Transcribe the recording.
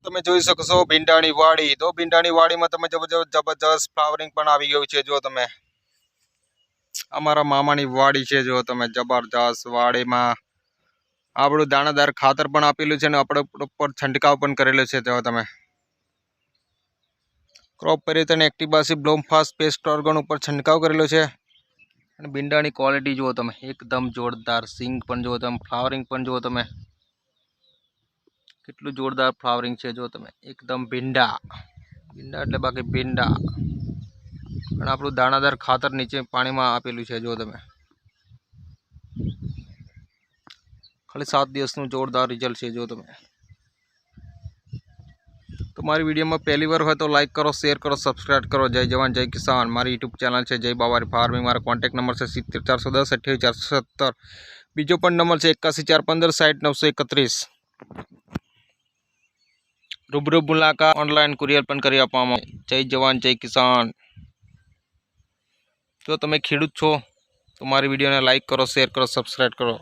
તમે જોઈ શકો છો ભીંડાની વાડી. તો ભીંડાની વાડીમાં તમે જબરજસ્ત ફ્લાવરિંગ પણ આવી ગયું છે. જો તમે અમારા મામાની વાડી છે. જો તમે જબરજસ્ત વાડીમાં આપણું દાણાદાર ખાતર પણ આપેલું છે ને આપણે ઉપર છંટકાવ પણ કરેલો છે. જો તમે ક્રોપ પરિવર્તન એક્ટિવાસી બ્લોમ ફાસ્ટ પેસ્ટ ઓર્ગન ઉપર છંટકાવ કરેલો છે. અને ભીંડાની ક્વોલિટી જુઓ તમે, એકદમ જોરદાર. સિંગ પણ જુઓ તમે, ફ્લાવરિંગ પણ જુઓ તમે, કેટલું જોરદાર ફ્લાવરિંગ છે. જો તમે એકદમ ભીંડા એટલે બાકી ભીંડા. અને આપણું દાણાદાર ખાતર નીચે પાણીમાં આપેલું છે. જો તમે ખાલી 7 દિવસનું જોરદાર રિઝલ્ટ છે. જો તમે તો મારી વિડીયોમાં પહેલી વાર હોય તો લાઇક કરો, શેર કરો, સબસ્ક્રાઈબ કરો. જય જવાન જય કિસાન. મારી યુટ્યુબ ચેનલ છે જય બાવારી ફાર્મિંગ. મારો કોન્ટેક્ટ નંબર છે 70 410 28 417. બીજો પણ નંબર છે 81 415 60 931. રૂબરૂ મુલાકાત ઓનલાઈન કુરિયર પણ કરી આપવામાં. જય જવાન જય કિસાન. જો તમે ખેડૂત છો તો મારી વિડીયોને લાઇક કરો, શેર કરો, સબસ્ક્રાઈબ કરો.